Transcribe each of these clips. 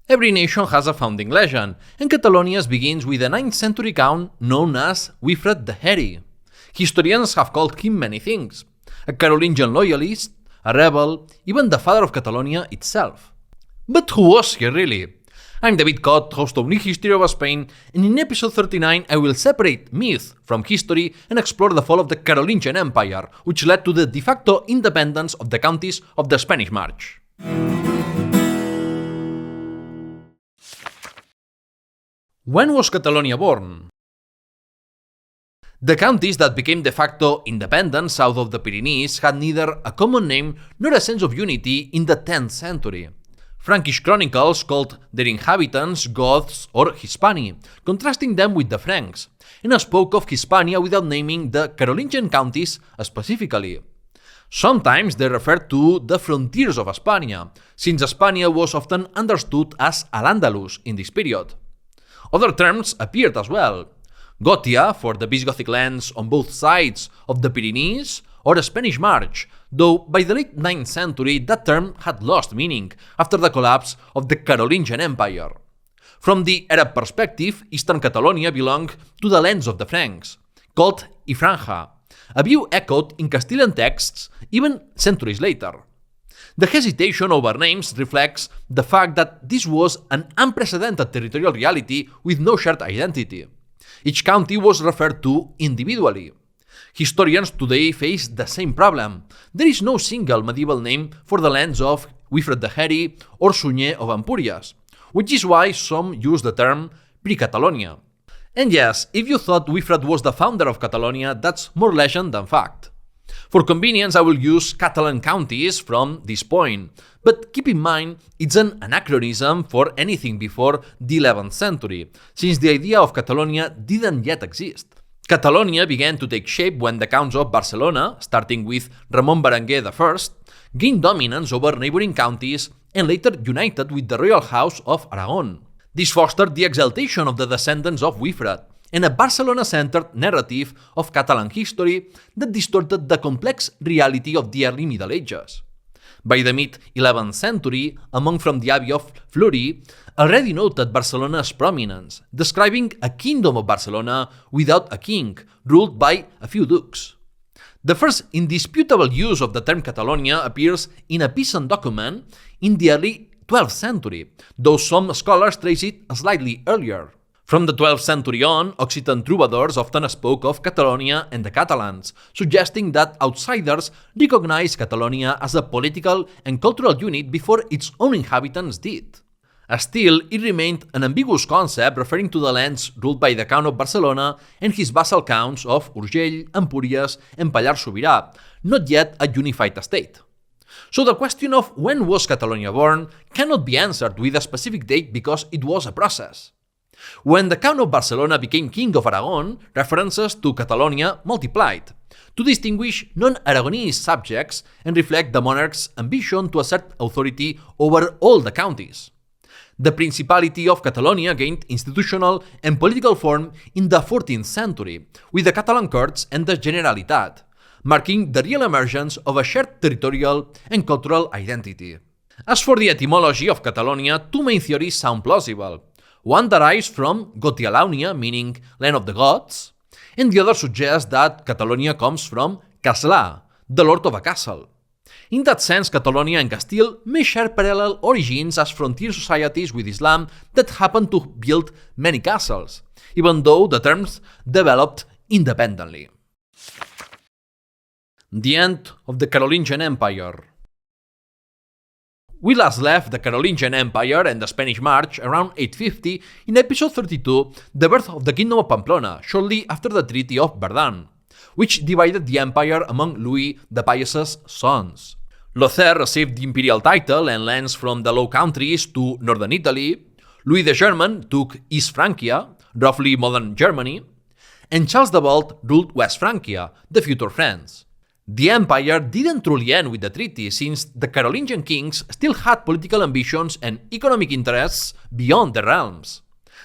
Every nation has a founding legend, and Catalonia begins with a 9th century count known as Wifred the Hairy. Historians have called him many things: a Carolingian loyalist, a rebel, even the father of Catalonia itself. But who was he really? I'm David Cott, host of New History of Spain, and in episode 39 I will separate myth from history and explore the fall of the Carolingian Empire, which led to the de facto independence of the counties of the Spanish March. When was Catalonia born? The counties that became de facto independent south of the Pyrenees had neither a common name nor a sense of unity in the 10th century. Frankish chronicles called their inhabitants Goths or Hispani, contrasting them with the Franks, and spoke of Hispania without naming the Carolingian counties specifically. Sometimes they referred to the frontiers of Hispania, since Hispania was often understood as Al-Andalus in this period. Other terms appeared as well: Gothia for the Visigothic lands on both sides of the Pyrenees, or Spanish March, though by the late 9th century that term had lost meaning after the collapse of the Carolingian Empire. From the Arab perspective, eastern Catalonia belonged to the lands of the Franks, called Ifranja, a view echoed in Castilian texts even centuries later. The hesitation over names reflects the fact that this was an unprecedented territorial reality with no shared identity. Each county was referred to individually. Historians today face the same problem. There is no single medieval name for the lands of Wifred the Hairy or Sunyer of Empúries, which is why some use the term pre-Catalonia. And yes, if you thought Wifred was the founder of Catalonia, that's more legend than fact. For convenience, I will use Catalan counties from this point, but keep in mind it's an anachronism for anything before the 11th century, since the idea of Catalonia didn't yet exist. Catalonia began to take shape when the counts of Barcelona, starting with Ramon Berenguer I, gained dominance over neighboring counties and later united with the royal house of Aragon. This fostered the exaltation of the descendants of Wifred, and a Barcelona-centered narrative of Catalan history that distorted the complex reality of the early Middle Ages. By the mid-11th century, a monk from the Abbey of Fleury already noted Barcelona's prominence, describing a kingdom of Barcelona without a king, ruled by a few dukes. The first indisputable use of the term Catalonia appears in a peasant document in the early 12th century, though some scholars trace it slightly earlier. From the 12th century on, Occitan troubadours often spoke of Catalonia and the Catalans, suggesting that outsiders recognized Catalonia as a political and cultural unit before its own inhabitants did. Still, it remained an ambiguous concept referring to the lands ruled by the Count of Barcelona and his vassal counts of Urgell, Empúries, and Pallars Sobirà, not yet a unified state. So the question of when was Catalonia born cannot be answered with a specific date because it was a process. When the Count of Barcelona became King of Aragon, references to Catalonia multiplied, to distinguish non-Aragonese subjects and reflect the monarch's ambition to assert authority over all the counties. The Principality of Catalonia gained institutional and political form in the 14th century, with the Catalan courts and the Generalitat, marking the real emergence of a shared territorial and cultural identity. As for the etymology of Catalonia, two main theories sound plausible. One derives from Gotialaunia, meaning land of the gods, and the other suggests that Catalonia comes from Castlà, the lord of a castle. In that sense, Catalonia and Castile may share parallel origins as frontier societies with Islam that happened to build many castles, even though the terms developed independently. The end of the Carolingian Empire. We last left the Carolingian Empire and the Spanish March around 850 in episode 32, the birth of the Kingdom of Pamplona, shortly after the Treaty of Verdun, which divided the empire among Louis the Pious's sons. Lothair received the imperial title and lands from the Low Countries to northern Italy, Louis the German took East Francia, roughly modern Germany, and Charles the Bald ruled West Francia, the future France. The empire didn't truly end with the treaty, since the Carolingian kings still had political ambitions and economic interests beyond their realms.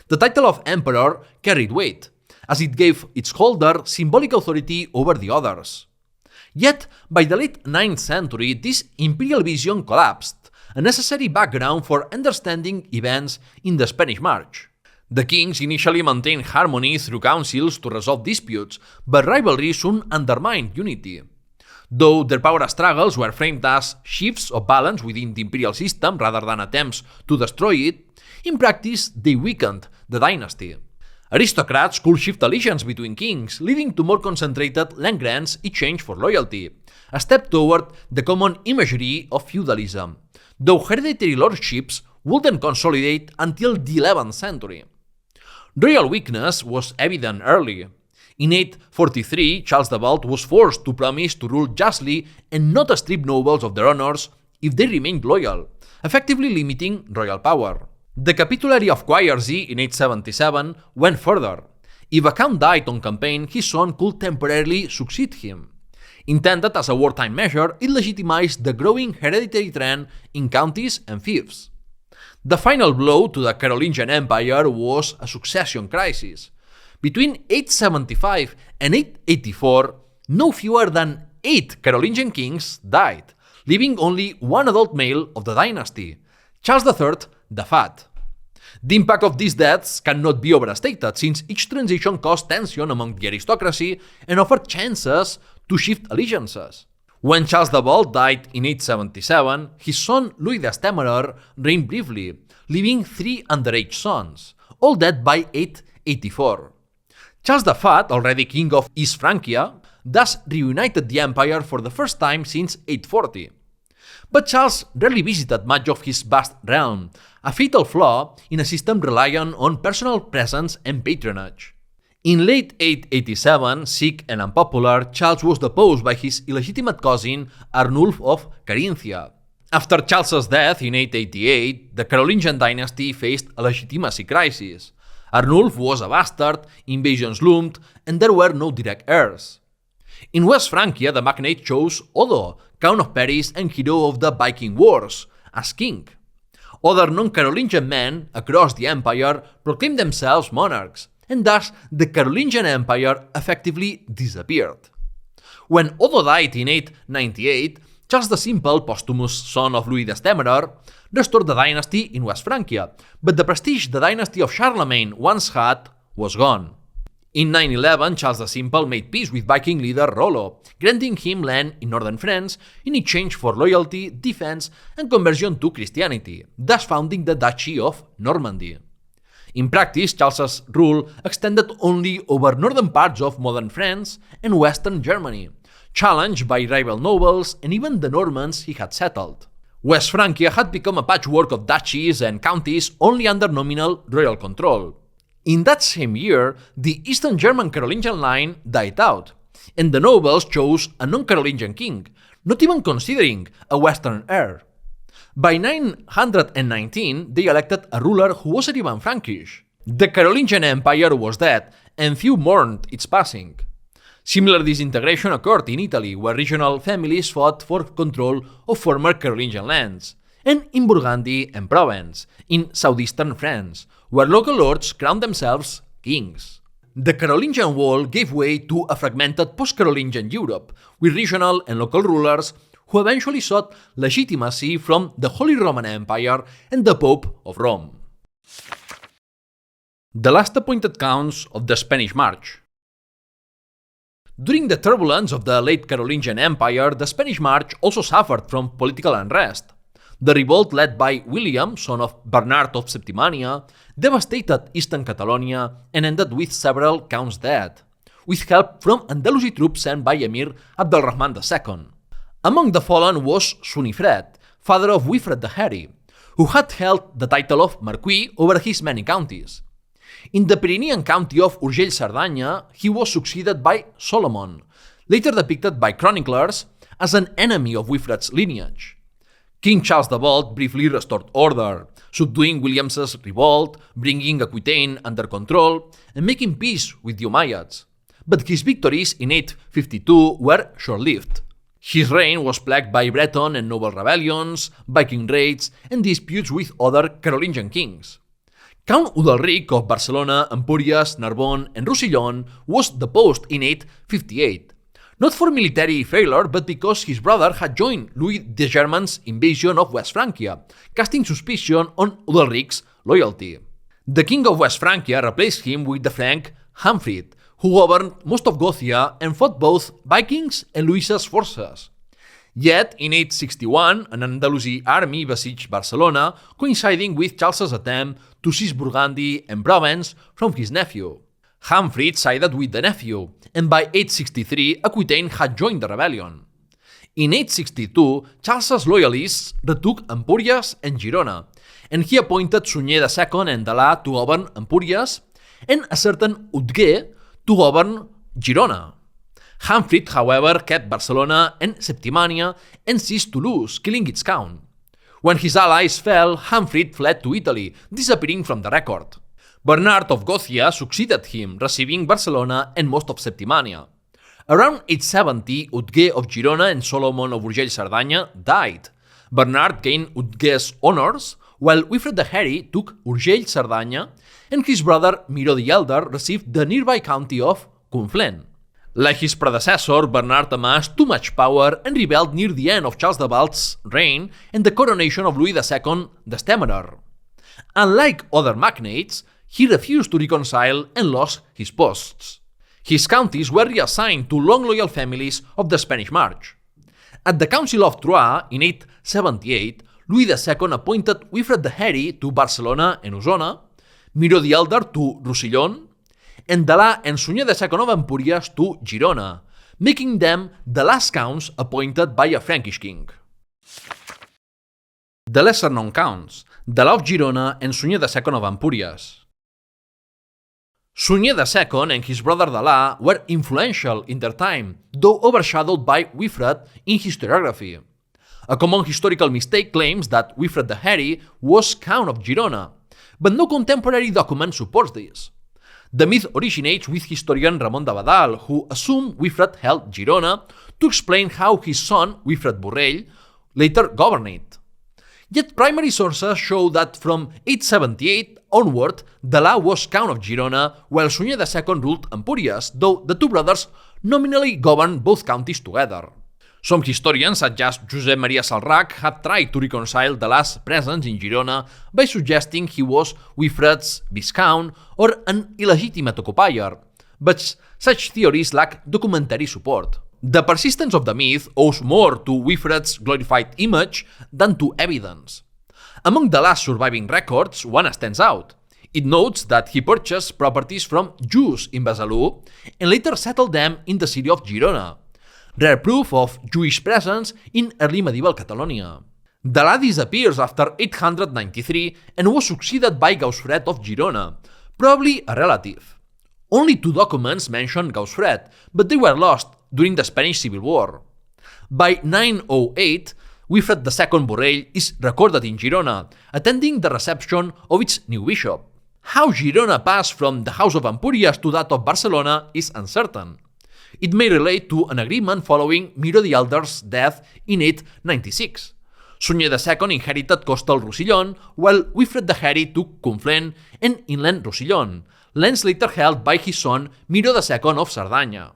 The title of emperor carried weight, as it gave its holder symbolic authority over the others. Yet, by the late 9th century, this imperial vision collapsed, a necessary background for understanding events in the Spanish March. The kings initially maintained harmony through councils to resolve disputes, but rivalry soon undermined unity. Though their power struggles were framed as shifts of balance within the imperial system rather than attempts to destroy it, in practice they weakened the dynasty. Aristocrats could shift allegiance between kings, leading to more concentrated land grants in exchange for loyalty, a step toward the common imagery of feudalism, though hereditary lordships wouldn't consolidate until the 11th century. Royal weakness was evident early. In 843, Charles the Bald was forced to promise to rule justly and not strip nobles of their honors if they remained loyal, effectively limiting royal power. The Capitulary of Quierzy in 877 went further. If a count died on campaign, his son could temporarily succeed him. Intended as a wartime measure, it legitimized the growing hereditary trend in counties and fiefs. The final blow to the Carolingian Empire was a succession crisis. Between 875 and 884, no fewer than 8 Carolingian kings died, leaving only one adult male of the dynasty, Charles III the Fat. The impact of these deaths cannot be overstated, since each transition caused tension among the aristocracy and offered chances to shift allegiances. When Charles the Bald died in 877, his son Louis the Stammerer reigned briefly, leaving 3 underage sons, all dead by 884. Charles the Fat, already king of East Francia, thus reunited the empire for the first time since 840. But Charles rarely visited much of his vast realm, a fatal flaw in a system reliant on personal presence and patronage. In late 887, sick and unpopular, Charles was deposed by his illegitimate cousin Arnulf of Carinthia. After Charles's death in 888, the Carolingian dynasty faced a legitimacy crisis. Arnulf was a bastard, invasions loomed, and there were no direct heirs. In West Francia, the magnate chose Odo, Count of Paris and hero of the Viking Wars, as king. Other non-Carolingian men across the empire proclaimed themselves monarchs, and thus the Carolingian Empire effectively disappeared. When Odo died in 898, Charles the Simple, posthumous son of Louis the Stammerer, restored the dynasty in West Francia, but the prestige the dynasty of Charlemagne once had was gone. In 911, Charles the Simple made peace with Viking leader Rollo, granting him land in northern France in exchange for loyalty, defense, and conversion to Christianity, thus founding the Duchy of Normandy. In practice, Charles's rule extended only over northern parts of modern France and western Germany, challenged by rival nobles and even the Normans he had settled. West Francia had become a patchwork of duchies and counties only under nominal royal control. In that same year, the Eastern German Carolingian line died out, and the nobles chose a non-Carolingian king, not even considering a Western heir. By 919, they elected a ruler who wasn't even Frankish. The Carolingian Empire was dead, and few mourned its passing. Similar disintegration occurred in Italy, where regional families fought for control of former Carolingian lands, and in Burgundy and Provence, in southeastern France, where local lords crowned themselves kings. The Carolingian War gave way to a fragmented post-Carolingian Europe, with regional and local rulers who eventually sought legitimacy from the Holy Roman Empire and the Pope of Rome. The last appointed counts of the Spanish March. During the turbulence of the late Carolingian Empire, the Spanish March also suffered from political unrest. The revolt led by William, son of Bernard of Septimania, devastated eastern Catalonia and ended with several counts dead, with help from Andalusi troops sent by Emir Abdelrahman II. Among the fallen was Sunifred, father of Wifred the Hairy, who had held the title of Marquis over his many counties. In the Pyrenean county of Urgell-Cerdanya, he was succeeded by Solomon, later depicted by chroniclers as an enemy of Wifred's lineage. King Charles the Bald briefly restored order, subduing William's revolt, bringing Aquitaine under control, and making peace with the Umayyads. But his victories in 852 were short-lived. His reign was plagued by Breton and noble rebellions, Viking raids, and disputes with other Carolingian kings. Count Udalric of Barcelona, Empúries, Narbonne, and Roussillon was deposed in 858. not for military failure, but because his brother had joined Louis the German's invasion of West Francia, casting suspicion on Udalric's loyalty. The king of West Francia replaced him with the Frank Humfried, who governed most of Gothia and fought both Vikings and Louis's forces. Yet, in 861, an Andalusi army besieged Barcelona, coinciding with Charles's attempt to seize Burgundy and Provence from his nephew. Humfried sided with the nephew, and by 863, Aquitaine had joined the rebellion. In 862, Charles's loyalists retook Empúries and Girona, and he appointed Sunyer II and Delà to govern Empúries, and a certain Utguer to govern Girona. Humfried, however, kept Barcelona and Septimania and seized Toulouse, killing its count. When his allies fell, Humfried fled to Italy, disappearing from the record. Bernard of Gothia succeeded him, receiving Barcelona and most of Septimania. Around 870, Utguer of Girona and Solomon of Urgell-Cerdanya died. Bernard gained Utguer's honors, while Wifred the Hairy took Urgell-Cerdanya, and his brother Miró the Elder received the nearby county of Conflent. Like his predecessor, Bernard amassed too much power and rebelled near the end of Charles the Balt's reign and the coronation of Louis II the Stammerer. Unlike other magnates, he refused to reconcile and lost his posts. His counties were reassigned to long-loyal families of the Spanish March. At the Council of Troyes in 878, Louis II appointed Wifred the Hairy to Barcelona and Osona, Miró the Elder to Roussillon, and Delà and Sunyer II of Empúries to Girona, making them the last counts appointed by a Frankish king. The lesser-known counts, Delà of Girona and Sunyer II of Empúries. Sunyer II and his brother Delà were influential in their time, though overshadowed by Wifred in historiography. A common historical mistake claims that Wifred the Hairy was Count of Girona, but no contemporary document supports this. The myth originates with historian Ramon de Badal, who assumed Wifred held Girona to explain how his son, Wifred Borrell, later governed it. Yet primary sources show that from 878 onward, Delà was Count of Girona, while Sunyer II ruled Empúries, though the two brothers nominally governed both counties together. Some historians, such as Josep Maria Salrach, have tried to reconcile Delà's presence in Girona by suggesting he was Wifred's viscount or an illegitimate occupier, but such theories lack documentary support. The persistence of the myth owes more to Wifred's glorified image than to evidence. Among Delà's surviving records, one stands out. It notes that he purchased properties from Jews in Besalú and later settled them in the city of Girona, rare proof of Jewish presence in early medieval Catalonia. Delà disappears after 893 and was succeeded by Gausfred of Girona, probably a relative. Only two documents mention Gausfred, but they were lost during the Spanish Civil War. By 908, Wifred II Borrell is recorded in Girona, attending the reception of its new bishop. How Girona passed from the House of Empúries to that of Barcelona is uncertain. It may relate to an agreement following Miró the Elder's death in 896. Sunyer II inherited coastal Roussillon, while Wifred the Hairy took Conflent and inland Roussillon, lands later held by his son Miró II of Cerdanya.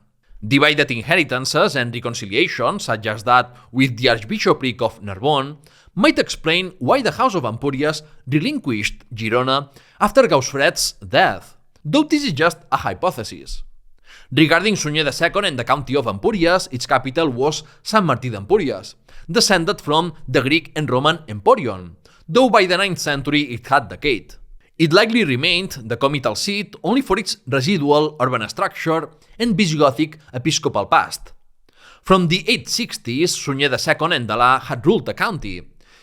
Divided inheritances and reconciliation, such as that with the Archbishopric of Narbonne, might explain why the House of Empúries relinquished Girona after Gausfred's death, though this is just a hypothesis. Regarding Sunyer II and the county of Empúries, its capital was Sant Martí d'Empúries, descended from the Greek and Roman Emporion, though by the 9th century it had decayed. It likely remained the comital seat only for its residual urban structure and Visigothic episcopal past. From the 860s, Sunyer II and Delà had ruled the county,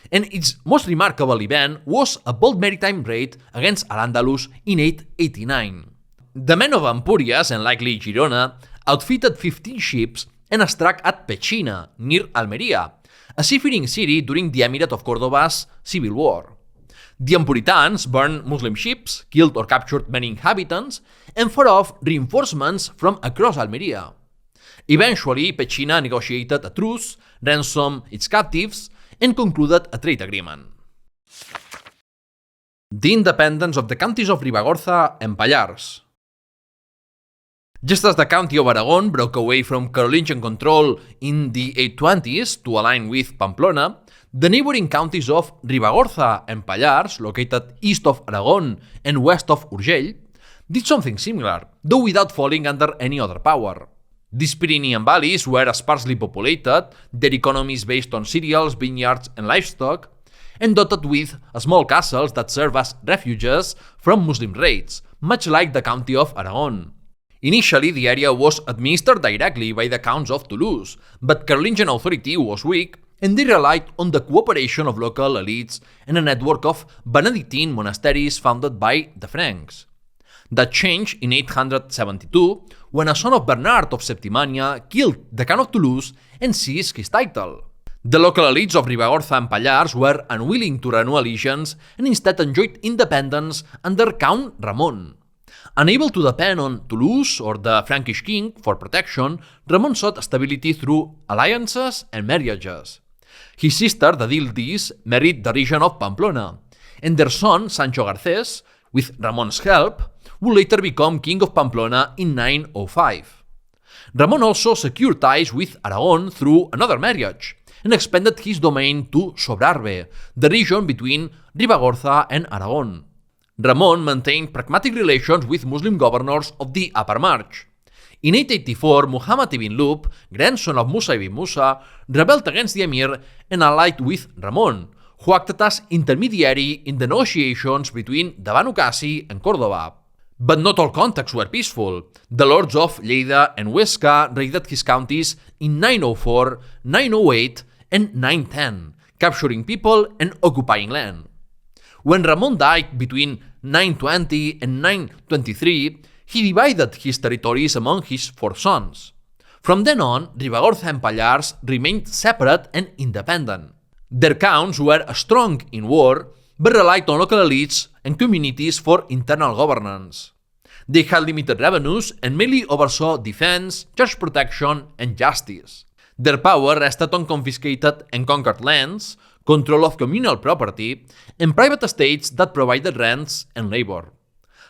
and its most remarkable event was a bold maritime raid against Al-Andalus in 889. The men of Empúries, and likely Girona, outfitted 15 ships and struck at Pechina, near Almeria, a seafaring city during the Emirate of Cordoba's civil war. The Empuritans burned Muslim ships, killed or captured many inhabitants, and fought off reinforcements from across Almeria. Eventually, Pechina negotiated a truce, ransomed its captives, and concluded a trade agreement. The independence of the counties of Ribagorza and Pallars. Just as the County of Aragon broke away from Carolingian control in the 820s to align with Pamplona, the neighboring counties of Ribagorza and Pallars, located east of Aragon and west of Urgell, did something similar, though without falling under any other power. These Pyrenean valleys were sparsely populated, their economies based on cereals, vineyards, and livestock, and dotted with small castles that serve as refuges from Muslim raids, much like the County of Aragon. Initially, the area was administered directly by the Counts of Toulouse, but Carolingian authority was weak, and they relied on the cooperation of local elites and a network of Benedictine monasteries founded by the Franks. That changed in 872, when a son of Bernard of Septimania killed the Count of Toulouse and seized his title. The local elites of Ribagorza and Pallars were unwilling to renew allegiance and instead enjoyed independence under Count Ramon. Unable to depend on Toulouse or the Frankish king for protection, Ramon sought stability through alliances and marriages. His sister, the Dildis, married the region of Pamplona, and their son, Sancho Garcés, with Ramon's help, would later become king of Pamplona in 905. Ramon also secured ties with Aragon through another marriage, and expanded his domain to Sobrarbe, the region between Ribagorza and Aragon. Ramon maintained pragmatic relations with Muslim governors of the Upper March. In 884, Muhammad ibn Lub, grandson of Musa ibn Musa, rebelled against the emir and allied with Ramon, who acted as intermediary in the negotiations between the Banu Qasi and Córdoba. But not all contacts were peaceful. The lords of Lleida and Huesca raided his counties in 904, 908, and 910, capturing people and occupying land. When Ramon died between 920 and 923, he divided his territories among his 4 sons. From then on, Ribagorza and Pallars remained separate and independent. Their counts were strong in war, but relied on local elites and communities for internal governance. They had limited revenues and mainly oversaw defense, church protection, and justice. Their power rested on confiscated and conquered lands, control of communal property, and private estates that provided rents and labor.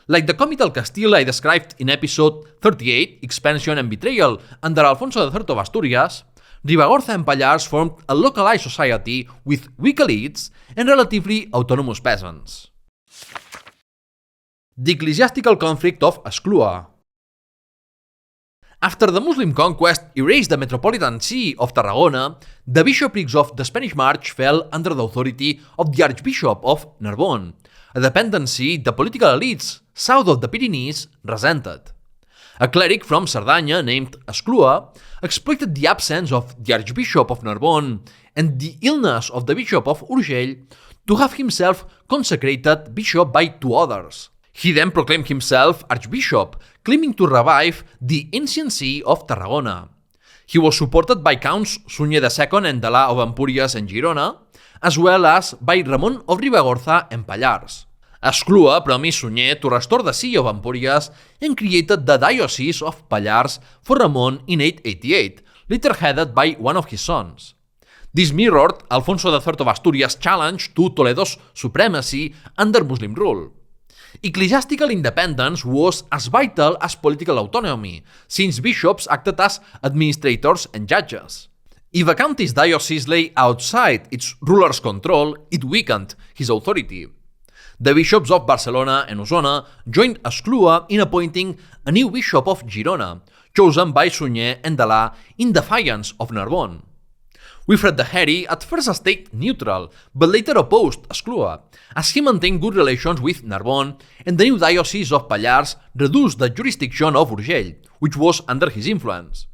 Like the comital Castile I described in episode 38, Expansion and Betrayal, under Alfonso III of Asturias, Ribagorza and Pallars formed a localized society with weak elites and relatively autonomous peasants. The ecclesiastical conflict of Esclua. After the Muslim conquest erased the metropolitan see of Tarragona, the bishoprics of the Spanish March fell under the authority of the Archbishop of Narbonne, a dependency the political elites south of the Pyrenees resented. A cleric from Cerdanya named Esclua exploited the absence of the Archbishop of Narbonne and the illness of the Bishop of Urgell to have himself consecrated bishop by 2 others. He then proclaimed himself Archbishop, claiming to revive the ancient see of Tarragona. He was supported by Counts Sunyer II and Delà of Empúries and Girona, as well as by Ramon of Ribagorza and Pallars. Esclua promised Sunyer to restore the see of Empúries and created the diocese of Pallars for Ramon in 888, later headed by one of his sons. This mirrored Alfonso III of Asturias' challenge to Toledo's supremacy under Muslim rule. Ecclesiastical independence was as vital as political autonomy, since bishops acted as administrators and judges. If a county's diocese lay outside its ruler's control, it weakened his authority. The bishops of Barcelona and Osona joined Esclua in appointing a new bishop of Girona, chosen by Sunyer and Delà in defiance of Narbonne. Wifred the Hairy at first stayed neutral, but later opposed Esclua, as he maintained good relations with Narbonne, and the new diocese of Pallars reduced the jurisdiction of Urgell, which was under his influence.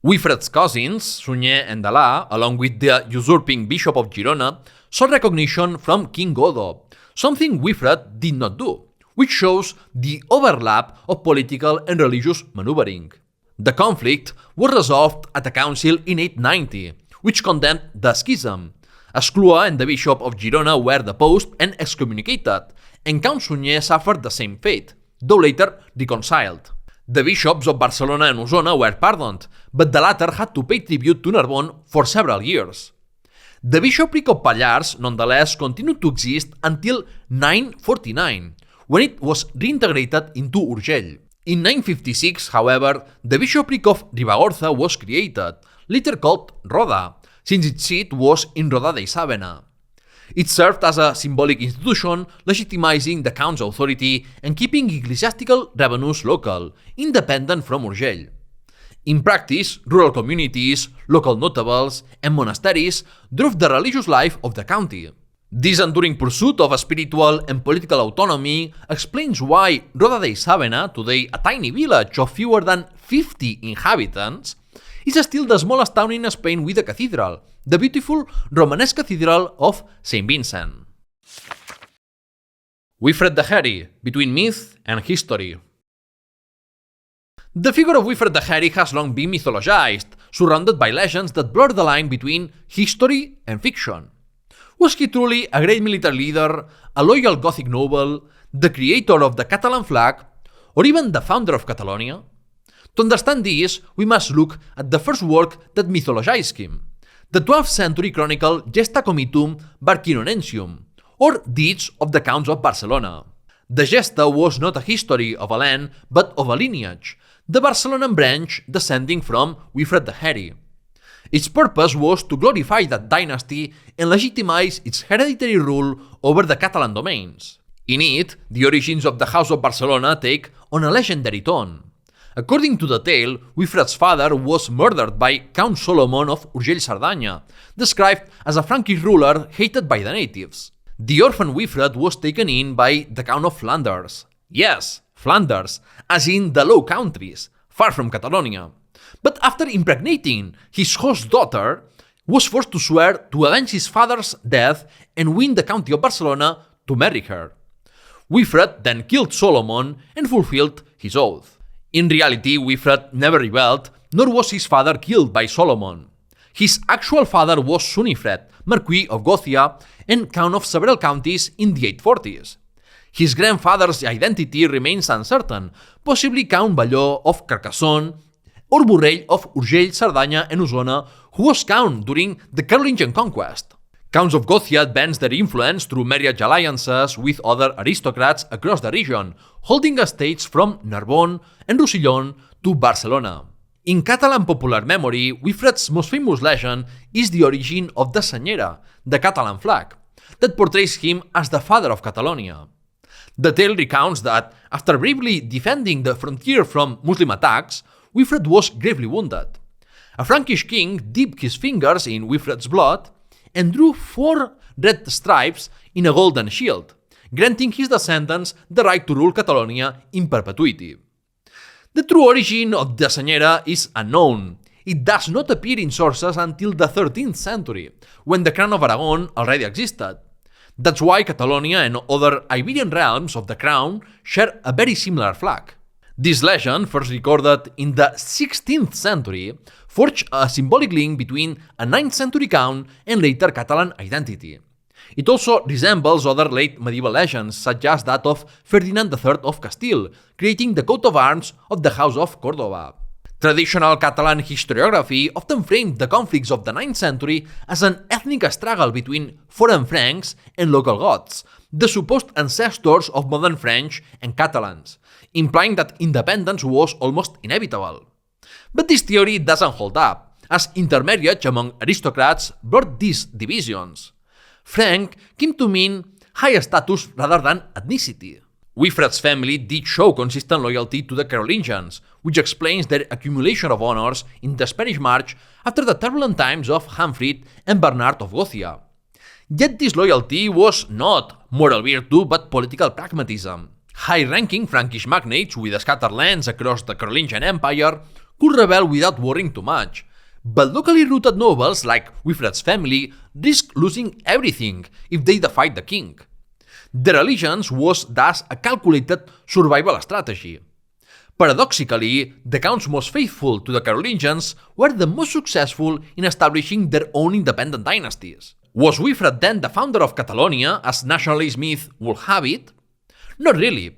Wifred's cousins, Sunyer and Delà, along with the usurping bishop of Girona, sought recognition from King Godó, something Wifred did not do, which shows the overlap of political and religious maneuvering. The conflict was resolved at a council in 890, which condemned the schism. Esclua and the bishop of Girona were deposed and excommunicated, and Count Sunyer suffered the same fate, though later reconciled. The bishops of Barcelona and Osona were pardoned, but the latter had to pay tribute to Narbonne for several years. The bishopric of Pallars, nonetheless, continued to exist until 949, when it was reintegrated into Urgell. In 956, however, the bishopric of Ribagorza was created, later called Roda, since its seat was in Roda dei Sàvena. It served as a symbolic institution, legitimizing the count's authority and keeping ecclesiastical revenues local, independent from Urgell. In practice, rural communities, local notables, and monasteries drove the religious life of the county. This enduring pursuit of a spiritual and political autonomy explains why Roda dei Sàvena, today a tiny village of fewer than 50 inhabitants, is still the smallest town in Spain with a cathedral, the beautiful Romanesque Cathedral of St. Vincent. Wifred the Hairy, between myth and history. The figure of Wifred the Hairy has long been mythologized, surrounded by legends that blur the line between history and fiction. Was he truly a great military leader, a loyal Gothic noble, the creator of the Catalan flag, or even the founder of Catalonia? To understand this, we must look at the first work that mythologized him, the 12th century chronicle Gesta Comitum Barquinonensium, or Deeds of the Counts of Barcelona. The Gesta was not a history of a land, but of a lineage, the Barcelonan branch descending from Wifred the Hairy. Its purpose was to glorify that dynasty and legitimize its hereditary rule over the Catalan domains. In it, the origins of the House of Barcelona take on a legendary tone. According to the tale, Wifred's father was murdered by Count Solomon of Urgell-Cerdanya, described as a Frankish ruler hated by the natives. The orphan Wifred was taken in by the Count of Flanders. Yes, Flanders, as in the Low Countries, far from Catalonia. But after impregnating his host's daughter, was forced to swear to avenge his father's death and win the county of Barcelona to marry her. Wifred then killed Solomon and fulfilled his oath. In reality, Wifred never rebelled, nor was his father killed by Solomon. His actual father was Sunifred, Marquis of Gothia and Count of several counties in the 840s. His grandfather's identity remains uncertain, possibly Count Balló of Carcassonne or Borrell of Urgell, Cerdanya and Osona, who was count during the Carolingian conquest. Counts of Gothia advanced their influence through marriage alliances with other aristocrats across the region, holding estates from Narbonne and Roussillon to Barcelona. In Catalan popular memory, Wifred's most famous legend is the origin of the Senyera, the Catalan flag, that portrays him as the father of Catalonia. The tale recounts that, after bravely defending the frontier from Muslim attacks, Wifred was gravely wounded. A Frankish king dipped his fingers in Wifred's blood and drew 4 red stripes in a golden shield, granting his descendants the right to rule Catalonia in perpetuity. The true origin of the Senyera is unknown. It does not appear in sources until the 13th century, when the Crown of Aragon already existed. That's why Catalonia and other Iberian realms of the Crown share a very similar flag. This legend, first recorded in the 16th century, forged a symbolic link between a 9th century count and later Catalan identity. It also resembles other late medieval legends, such as that of Ferdinand III of Castile, creating the coat of arms of the House of Córdoba. Traditional Catalan historiography often framed the conflicts of the 9th century as an ethnic struggle between foreign Franks and local Goths, the supposed ancestors of modern French and Catalans, implying that independence was almost inevitable. But this theory doesn't hold up, as intermarriage among aristocrats brought these divisions. Frank came to mean high status rather than ethnicity. Wifred's family did show consistent loyalty to the Carolingians, which explains their accumulation of honors in the Spanish March after the turbulent times of Humfrid and Bernard of Gothia. Yet this loyalty was not moral virtue but political pragmatism. High-ranking Frankish magnates with scattered lands across the Carolingian Empire could rebel without worrying too much, but locally rooted nobles like Wifred's family risked losing everything if they defied the king. Their allegiance was thus a calculated survival strategy. Paradoxically, the counts most faithful to the Carolingians were the most successful in establishing their own independent dynasties. Was Wifred then the founder of Catalonia, as nationalist myth would have it? Not really.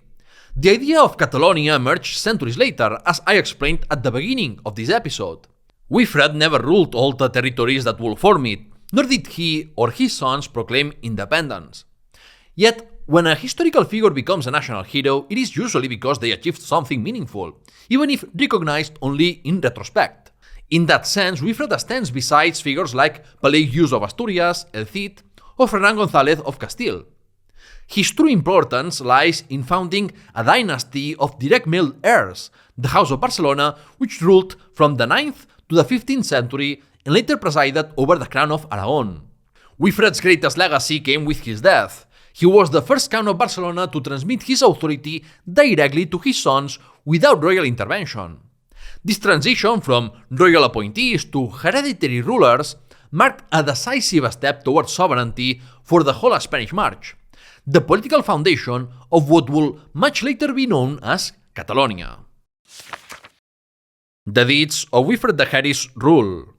The idea of Catalonia emerged centuries later, as I explained at the beginning of this episode. Wifred never ruled all the territories that would form it, nor did he or his sons proclaim independence. Yet, When a historical figure becomes a national hero, it is usually because they achieved something meaningful, even if recognized only in retrospect. In that sense, Wifred stands beside figures like Pallars of Asturias, El Cid, or Ferran González of Castile. His true importance lies in founding a dynasty of direct male heirs, the House of Barcelona, which ruled from the 9th to the 15th century and later presided over the crown of Aragon. Wifred's greatest legacy came with his death. He was the first Count of Barcelona to transmit his authority directly to his sons without royal intervention. This transition from royal appointees to hereditary rulers marked a decisive step towards sovereignty for the whole Spanish March, the political foundation of what would much later be known as Catalonia. The deeds of Wifred the Hairy's rule.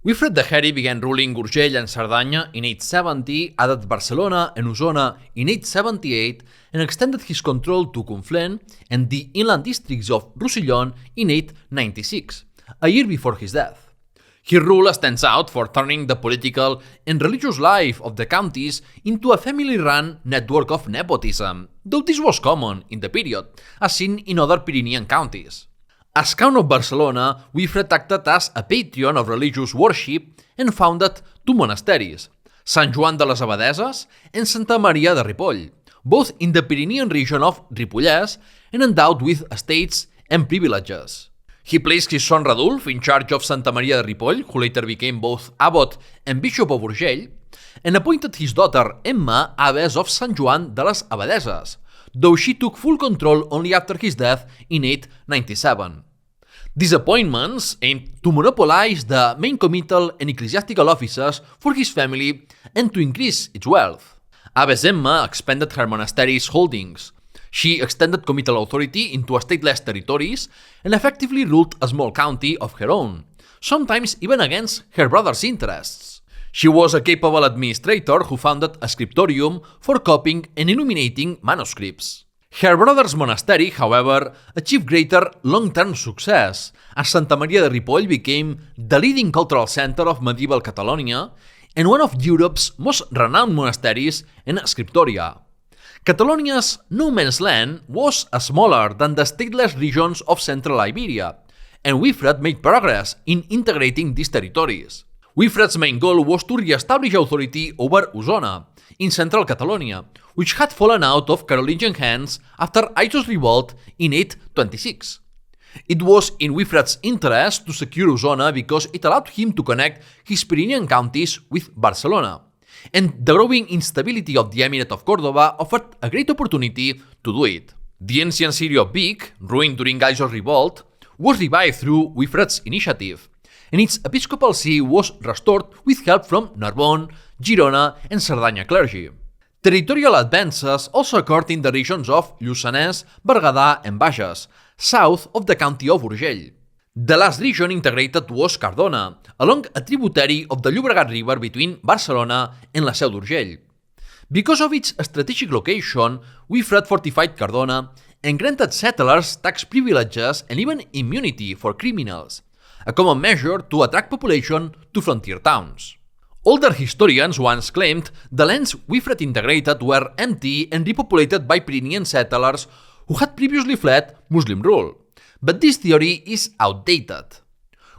Wifred the Hairy began ruling Urgell and Cerdanya in 870, added Barcelona and Osona in 878, and extended his control to Conflent and the inland districts of Roussillon in 896, a year before his death. His rule stands out for turning the political and religious life of the counties into a family-run network of nepotism, though this was common in the period, as seen in other Pyrenean counties. As Count of Barcelona, Wifred acted as a patron of religious worship and founded two monasteries, Sant Joan de les Abadesses and Santa Maria de Ripoll, both in the Pyrenean region of Ripollès and endowed with estates and privileges. He placed his son Radulf in charge of Santa Maria de Ripoll, who later became both abbot and bishop of Urgell, and appointed his daughter Emma abbess of Sant Joan de les Abadesses, though she took full control only after his death in 897. These appointments aimed to monopolize the main committal and ecclesiastical offices for his family and to increase its wealth. Abbess Emma expanded her monastery's holdings. She extended committal authority into stateless territories and effectively ruled a small county of her own, sometimes even against her brother's interests. She was a capable administrator who founded a scriptorium for copying and illuminating manuscripts. Her brother's monastery, however, achieved greater long-term success, as Santa Maria de Ripoll became the leading cultural center of medieval Catalonia and one of Europe's most renowned monasteries and scriptoria. Catalonia's no man's land was smaller than the stateless regions of central Iberia, and Wifred made progress in integrating these territories. Wifred's main goal was to re-establish authority over Osona, in central Catalonia, which had fallen out of Carolingian hands after Aizo's revolt in 826. It was in Wifred's interest to secure Osona because it allowed him to connect his Pyrenean counties with Barcelona, and the growing instability of the Emirate of Córdoba offered a great opportunity to do it. The ancient city of Vic, ruined during Aizo's revolt, was revived through Wifred's initiative, and its episcopal see was restored with help from Narbonne, Girona, and Cerdanya clergy. Territorial advances also occurred in the regions of Lluçanès, Berguedà, and Bages, south of the county of Urgell. The last region integrated was Cardona, along a tributary of the Llobregat River between Barcelona and la Seu d'Urgell. Because of its strategic location, Wifred fortified Cardona and granted settlers tax privileges and even immunity for criminals, a common measure to attract population to frontier towns. Older historians once claimed the lands Wifred integrated were empty and repopulated by Pyrenean settlers who had previously fled Muslim rule, but this theory is outdated.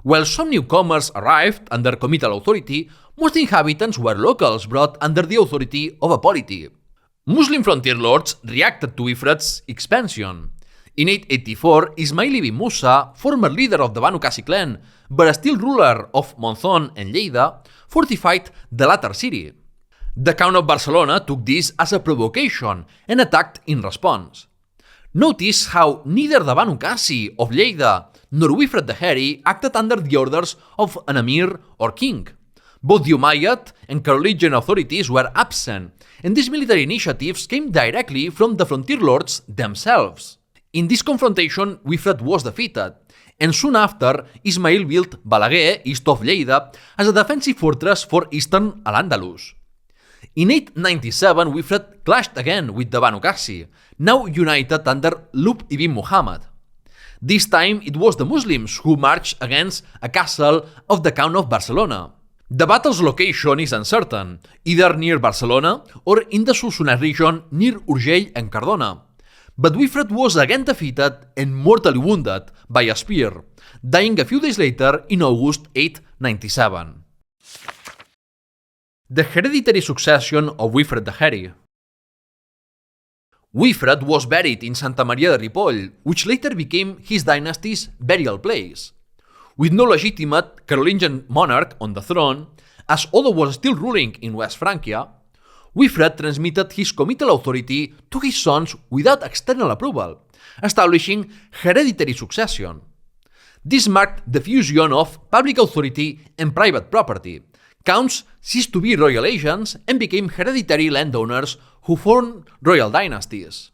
While some newcomers arrived under committal authority, most inhabitants were locals brought under the authority of a polity. Muslim frontier lords reacted to Wifred's expansion. In 884, Ismail ibn Musa, former leader of the Banu Qasi clan, but still ruler of Monzón and Lleida, fortified the latter city. The Count of Barcelona took this as a provocation and attacked in response. Notice how neither the Banu Qasi of Lleida nor Wifred the Hairy acted under the orders of an emir or king. Both the Umayyad and Carolingian authorities were absent, and these military initiatives came directly from the frontier lords themselves. In this confrontation, Wifred was defeated, and soon after, Ismail built Balaguer, east of Lleida, as a defensive fortress for eastern Al-Andalus. In 897, Wifred clashed again with the Banu Qasi, now united under Lub ibn Muhammad. This time, it was the Muslims who marched against a castle of the Count of Barcelona. The battle's location is uncertain, either near Barcelona or in the Solsonès region near Urgell and Cardona. But Wifred was again defeated and mortally wounded by a spear, dying a few days later in August 897. The hereditary succession of Wifred the Hairy. Wifred was buried in Santa Maria de Ripoll, which later became his dynasty's burial place. With no legitimate Carolingian monarch on the throne, as Odo was still ruling in West Francia, Wifred transmitted his comital authority to his sons without external approval, establishing hereditary succession. This marked the fusion of public authority and private property. Counts ceased to be royal agents and became hereditary landowners who formed royal dynasties.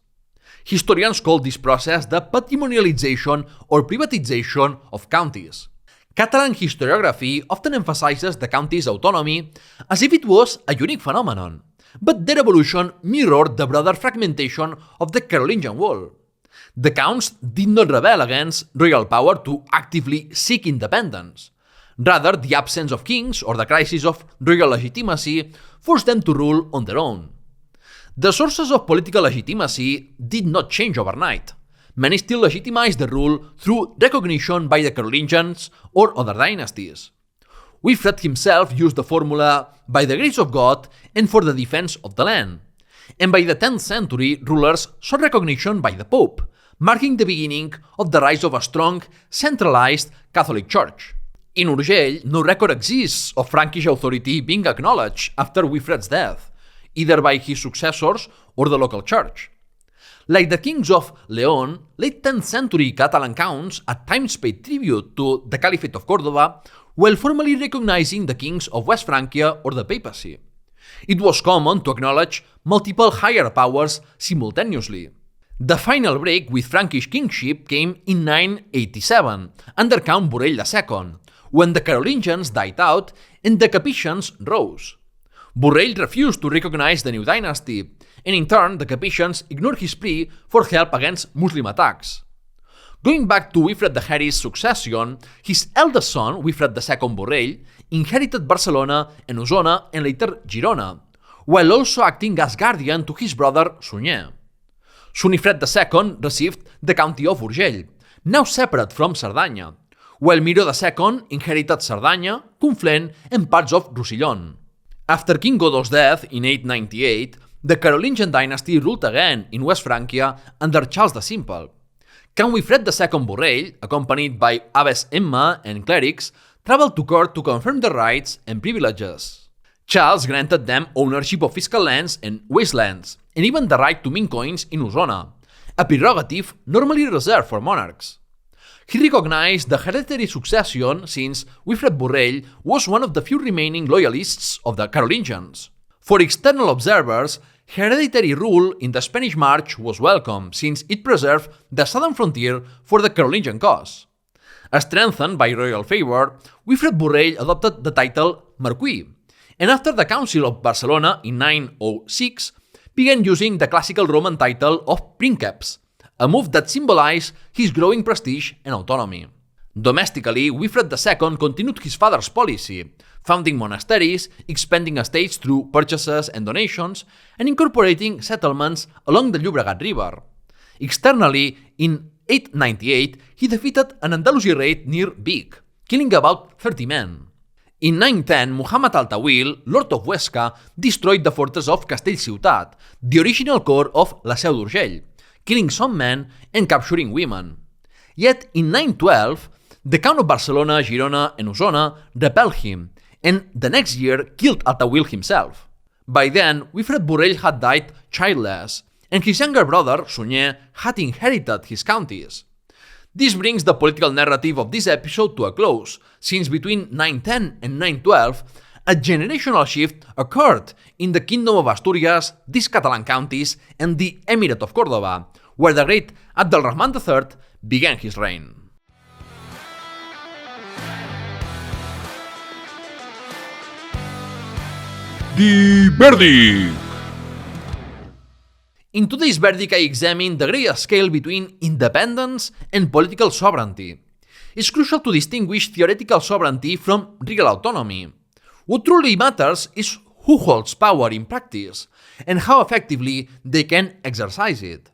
Historians call this process the patrimonialization or privatization of counties. Catalan historiography often emphasizes the county's autonomy as if it was a unique phenomenon, but their evolution mirrored the broader fragmentation of the Carolingian world. The counts did not rebel against royal power to actively seek independence. Rather, the absence of kings or the crisis of royal legitimacy forced them to rule on their own. The sources of political legitimacy did not change overnight. Many still legitimized the rule through recognition by the Carolingians or other dynasties. Wifred himself used the formula by the grace of God and for the defense of the land. And by the 10th century, rulers sought recognition by the Pope, marking the beginning of the rise of a strong, centralized Catholic Church. In Urgell, no record exists of Frankish authority being acknowledged after Wifred's death, either by his successors or the local church. Like the kings of Leon, late 10th century Catalan counts at times paid tribute to the Caliphate of Córdoba while formally recognizing the kings of West Francia or the papacy. It was common to acknowledge multiple higher powers simultaneously. The final break with Frankish kingship came in 987, under Count Borrell II, when the Carolingians died out and the Capetians rose. Borrell refused to recognize the new dynasty, and in turn the Capetians ignored his plea for help against Muslim attacks. Going back to Wifred the Hairy's succession, his eldest son, Wifred II Borrell, inherited Barcelona and Osona and later Girona, while also acting as guardian to his brother Sunyer. Sunifred II received the county of Urgell, now separate from Cerdanya, while Miró II inherited Cerdanya, Conflent, and parts of Roussillon. After King Godó's death in 898, the Carolingian dynasty ruled again in West Francia under Charles the Simple. Count Wifred II Borrell, accompanied by Abbess Emma and clerics, traveled to court to confirm their rights and privileges. Charles granted them ownership of fiscal lands and wastelands, and even the right to mint coins in Osona, a prerogative normally reserved for monarchs. He recognized the hereditary succession since Wifred Borrell was one of the few remaining loyalists of the Carolingians. For external observers, hereditary rule in the Spanish March was welcome since it preserved the southern frontier for the Carolingian cause. Strengthened by royal favor, Wifred Borrell adopted the title Marquis, and after the Council of Barcelona in 906, began using the classical Roman title of Princeps, a move that symbolized his growing prestige and autonomy. Domestically, Wifred II continued his father's policy, founding monasteries, expanding estates through purchases and donations, and incorporating settlements along the Llobregat River. Externally, in 898, he defeated an Andalusi raid near Vic, killing about 30 men. In 910, Muhammad al-Tawil, Lord of Huesca, destroyed the fortress of Castellciutat, the original core of La Seu d'Urgell, killing some men and capturing women. Yet in 912, the Count of Barcelona, Girona, and Osona repelled him, and the next year killed al-Tawil himself. By then, Wifred Borrell had died childless, and his younger brother, Sunyer, had inherited his counties. This brings the political narrative of this episode to a close, since between 910 and 912, a generational shift occurred in the Kingdom of Asturias, these Catalan counties, and the Emirate of Córdoba, where the great Abdelrahman III began his reign. The verdict. In today's verdict, I examine the great scale between independence and political sovereignty. It's crucial to distinguish theoretical sovereignty from regal autonomy. What truly matters is who holds power in practice and how effectively they can exercise it.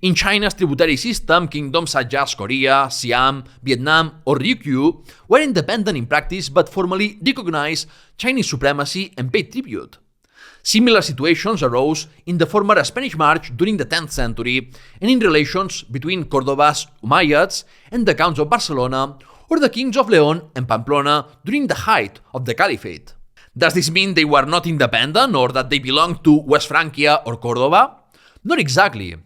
In China's tributary system, kingdoms such as Korea, Siam, Vietnam, or Ryukyu were independent in practice but formally recognized Chinese supremacy and paid tribute. Similar situations arose in the former Spanish March during the 10th century and in relations between Cordoba's Umayyads and the Counts of Barcelona or the kings of Leon and Pamplona during the height of the Caliphate. Does this mean they were not independent or that they belonged to West Francia or Cordoba? Not exactly.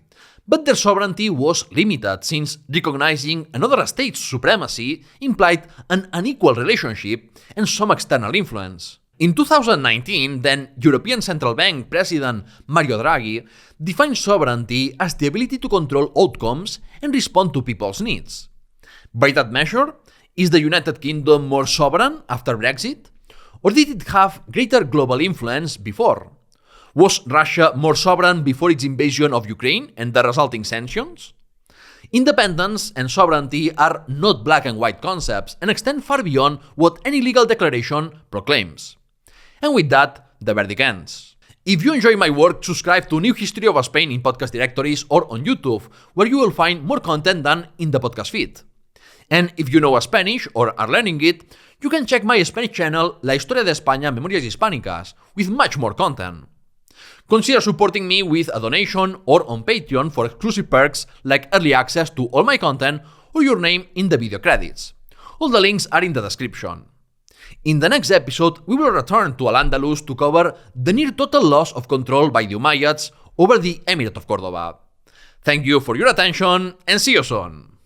But their sovereignty was limited since recognizing another state's supremacy implied an unequal relationship and some external influence. In 2019, then European Central Bank President Mario Draghi defined sovereignty as the ability to control outcomes and respond to people's needs. By that measure, is the United Kingdom more sovereign after Brexit? Or did it have greater global influence before? Was Russia more sovereign before its invasion of Ukraine and the resulting sanctions? Independence and sovereignty are not black and white concepts and extend far beyond what any legal declaration proclaims. And with that, the verdict ends. If you enjoy my work, subscribe to New History of Spain in podcast directories or on YouTube, where you will find more content than in the podcast feed. And if you know Spanish or are learning it, you can check my Spanish channel La Historia de España Memorias Hispánicas with much more content. Consider supporting me with a donation or on Patreon for exclusive perks like early access to all my content or your name in the video credits. All the links are in the description. In the next episode, we will return to Al-Andalus to cover the near total loss of control by the Umayyads over the Emirate of Cordoba. Thank you for your attention and see you soon!